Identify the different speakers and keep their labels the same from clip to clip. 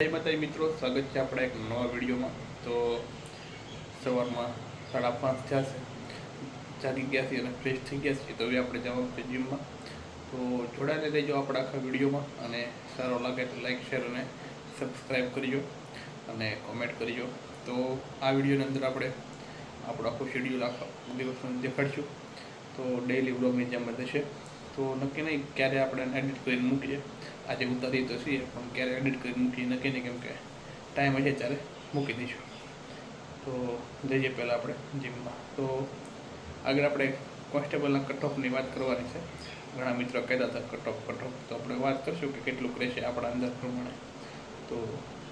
Speaker 1: જય માતાજી મિત્રો, સ્વાગત છે આપણા એક નવા વિડીયોમાં। તો સવારમાં 5:30 થયા છે, જાગી ગયા છીએ અને ફ્રેશ થઈ ગયા છીએ। તો હવે આપણે જવાનું છે જીમમાં। તો જોડાઈને રહેજો આપણા આખા વિડીયોમાં, અને સારો લાગે તો લાઈક, શેર અને સબસ્ક્રાઈબ કરજો અને કોમેન્ટ કરજો। તો આ વિડીયોની અંદર આપણે આપણો આખો શેડ્યુલ આખા દિવસનું દેખાડશું। તો ડેઈલી વ્લોગની જેમ થશે। તો નક્કી નહીં ક્યારે આપણે એડિટ કરીને મૂકીએ, આજે ઉતારી તો છીએ પણ ક્યારે એડિટ કરીને મૂકીએ નક્કી નહીં, કેમ કે ટાઈમ હશે ત્યારે મૂકી દઈશું। તો જઈએ પહેલાં આપણે જીમમાં। તો આગળ આપણે કોન્સ્ટેબલના કટ ઓફની વાત કરવાની છે। ઘણા મિત્રો કહેતા હતા કટ ઓફ, તો આપણે વાત કરશું કે કેટલું રહેશે આપણા અંદાજ પ્રમાણે। તો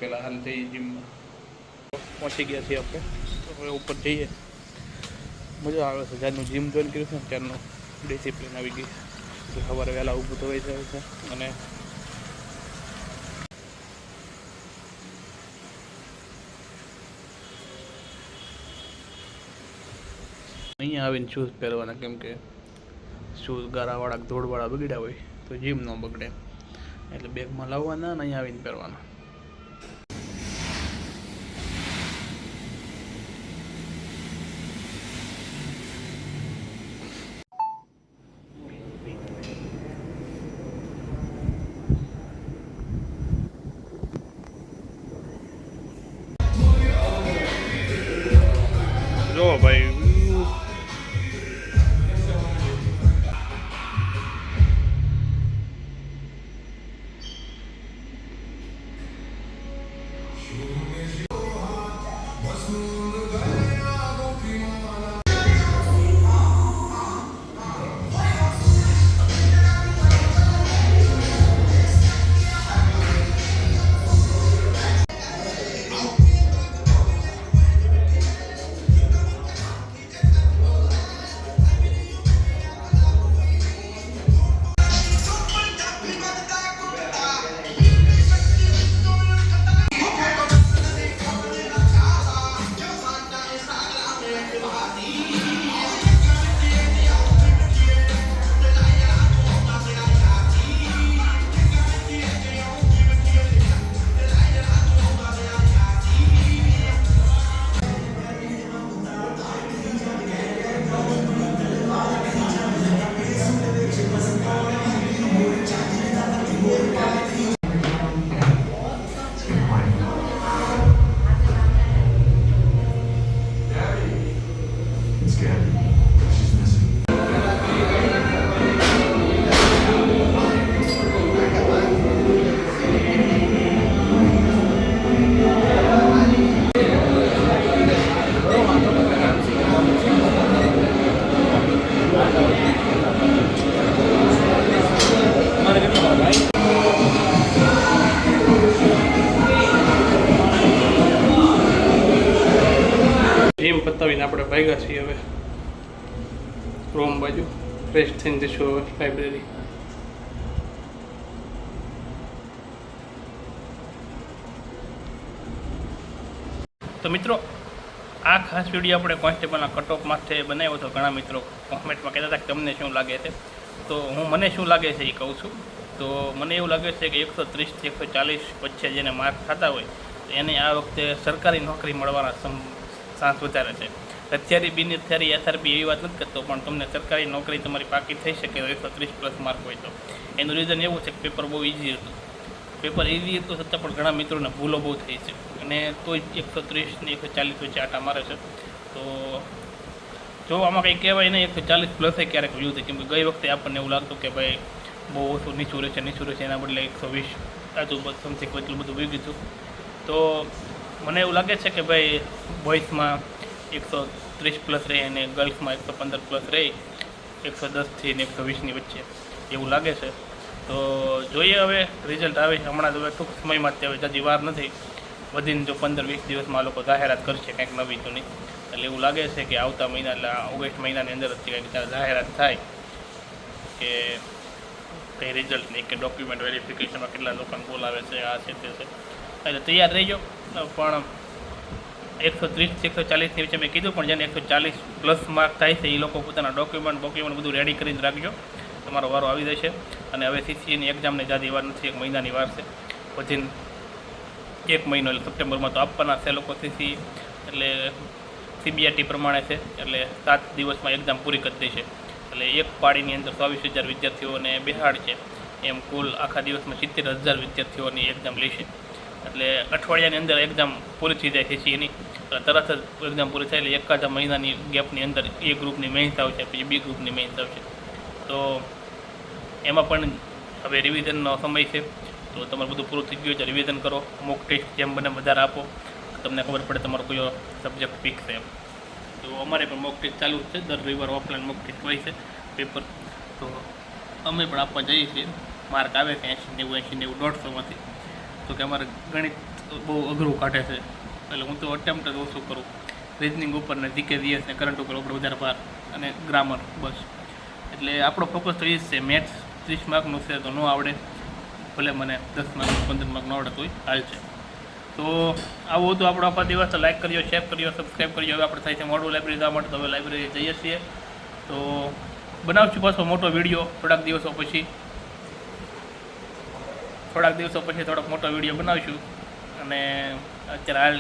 Speaker 1: પહેલાં હાલ જઈએ જીમમાં। પહોંચી ગયા છીએ આપણે, તો હવે ઉપર જઈએ। મજા આવે છે, જ્યારનું જીમ જોઈન કર્યું છે ને ત્યારનું ડિસિપ્લિન આવી ગઈ। સવારે વહેલા ઊભું થવાઈ જાય છે, અને અહીંયા આવીને શૂઝ પહેરવાના, કેમ કે શૂઝ ગારાવાળા ધોળવાળા બગડ્યા હોય તો જીમ ન બગડે, એટલે બેગમાં લાવવાના અને અહીંયા આવીને પહેરવાના। જો ભાઈ જીમ પતાવીને આપણે ભાગ્યા છીએ હવે રૂમ બાજુ। ફ્રેશ થઈને જઈશું હવે લાઇબ્રેરી। તો મિત્રો, આ ખાસ વિડીયો આપણે કોન્સ્ટેબલના કટ ઓફ માટે બનાવ્યો હતો। ઘણા મિત્રો કોમેન્ટમાં કહેતા હતા કે તમને શું લાગે છે, તો મને શું લાગે છે એ કહું છું। તો મને એવું લાગે છે કે 130 થી 140 વચ્ચે જેને માર્ક થતા હોય તો એને આ વખતે સરકારી નોકરી મળવાના ચાન્સ વધારે છે। અત્યારે બિન અત્યારે SRB એવી વાત નથી કરતો, પણ તમને સરકારી નોકરી તમારી પાકી થઈ શકે 130+ માર્ક હોય તો। એનું રીઝન એવું છે કે પેપર બહુ ઇઝી હતું। પેપર ઇઝી હતું છતાં પણ ઘણા મિત્રોને ભૂલો બહુ થઈ છે, અને તોય 130 ને 140 વચ્ચે આટા મારે છે। તો જો આમાં કંઈ કહેવાય નહીં, 140+ ક્યારેક વ્યૂ થાય, કેમ કે ગઈ વખતે આપણને એવું લાગતું કે ભાઈ બહુ ઓછું નીચું રહેશે, એના બદલે 120 આજુબાજુ સમથિંગ એટલું બધું વહી ગયું। તો મને એવું લાગે છે કે ભાઈ બોய்સમાં 130+ રહે અને ગર્લ્સમાં 115+ રહે, 110 થી 120ની વચ્ચે એવું લાગે છે। તો જોઈએ હવે રિઝલ્ટ આવે છે હમણાં, તો હવે ટૂંક સમયમાં જ, હવે હજી વાર નથી, વધીને જો 15-20 દિવસમાં લોકો જાહેરાત કરશે કંઈક નવી જૂની, એટલે એવું લાગે છે કે આવતા મહિના એટલે ઓગસ્ટ મહિનાની અંદર જ કંઈક જાહેરાત થાય કે કંઈ રિઝલ્ટની, કે ડોક્યુમેન્ટ વેરિફિકેશનમાં કેટલા લોકોને બોલાવે છે, આ છે તે છે, એટલે તૈયાર રહીજો। પણ 130 થી 140ની વચ્ચે મેં કીધું, પણ જેને 140+ માર્ક થાય છે એ લોકો પોતાના ડોક્યુમેન્ટ બધું રેડી કરીને રાખજો, તમારો વારો આવી જશે। અને હવે CCAની એક્ઝામની જાજી વાર નથી, 1 મહિનાની વાર છે, વધીને 1 મહિનો એટલે સપ્ટેમ્બરમાં તો આપવાના છે લોકો સીસી, એટલે સીબીઆરટી પ્રમાણે છે, એટલે 7 દિવસમાં એક્ઝામ પૂરી કરી દેશે. એટલે એક પાળીની અંદર 24,000 વિદ્યાર્થીઓને બેહાડ છે, એમ કુલ આખા દિવસમાં 70,000 વિદ્યાર્થીઓની એક્ઝામ લેશે. એટલે અઠવાડિયાની અંદર એક્ઝામ પૂરી થઈ જાય સીસીની, તરત જ એક્ઝામ પૂરી થાય એટલે એકાદ મહિનાની ગેપની અંદર એ ગ્રુપની મેન્સ આવશે, પછી બી ગ્રુપની મેન્સ આવશે. તો એમાં પણ હવે રિવિઝનનો સમય છે, તો તમારું બધું પૂરું થઈ ગયું છે, રિવિઝન કરો, મોક ટેસ્ટ જેમ બને વધારે આપો, તમને ખબર પડે તમારો કયો સબ્જેક્ટ ફિક્સ છે એમ. તો અમારે પણ મોક ટેસ્ટ ચાલુ છે, દર રવિવાર ઓફલાઈન મોક ટેસ્ટ હોય છે પેપર, તો અમે પણ આપવા જઈએ છીએ. માર્ક આવે છે 80, 90, 80, 90, 150માંથી. તો કે અમારે ગણિત બહુ અઘરું કાઢે છે, એટલે હું તો અટેમ્પ્ટ જ ઓછું કરું. રિઝનિંગ ઉપર ને જીકે જીએસ ને કરંટ ઉપર આપણે વધારે ભાર, અને ગ્રામર બસ. એટલે આપણો ફોકસ તો એ જ છે. મેથ્સ 30 માર્કનું છે, તો ન આવડે ભલે મને 10 માર્ક 15 માર્ક ન આવડે તોય હાલ છે. તો આવું હતું આપણો આખા દિવસ. તો લાઈક કરજો, શેર કરજો, સબસ્ક્રાઈબ કરજો. હવે આપણે થાય છે મોડું લાઇબ્રેરી જવા માટે, તો હવે લાઇબ્રેરી જઈએ છીએ. તો બનાવશું પાછો મોટો વિડીયો થોડાક દિવસો પછી થોડોક મોટો વિડીયો બનાવીશું. અને અત્યારે હાલ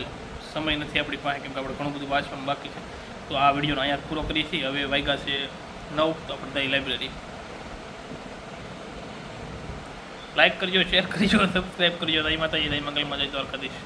Speaker 1: સમય નથી આપણી પાસે, કેમ કે આપણે ઘણું બધું વાંચવાનું બાકી છે. તો આ વિડીયોનો અહીંયા પૂરો કરીએ છીએ. હવે વાગ્યા છે 9, તો આપણે ત્યાં લાઇબ્રેરી. લાઈક કરજો, શેર કરજો, સબસ્ક્રાઈબ કરજો. જય માતાજી, જય મંગલમાં, જય દ્વારકાધીશ.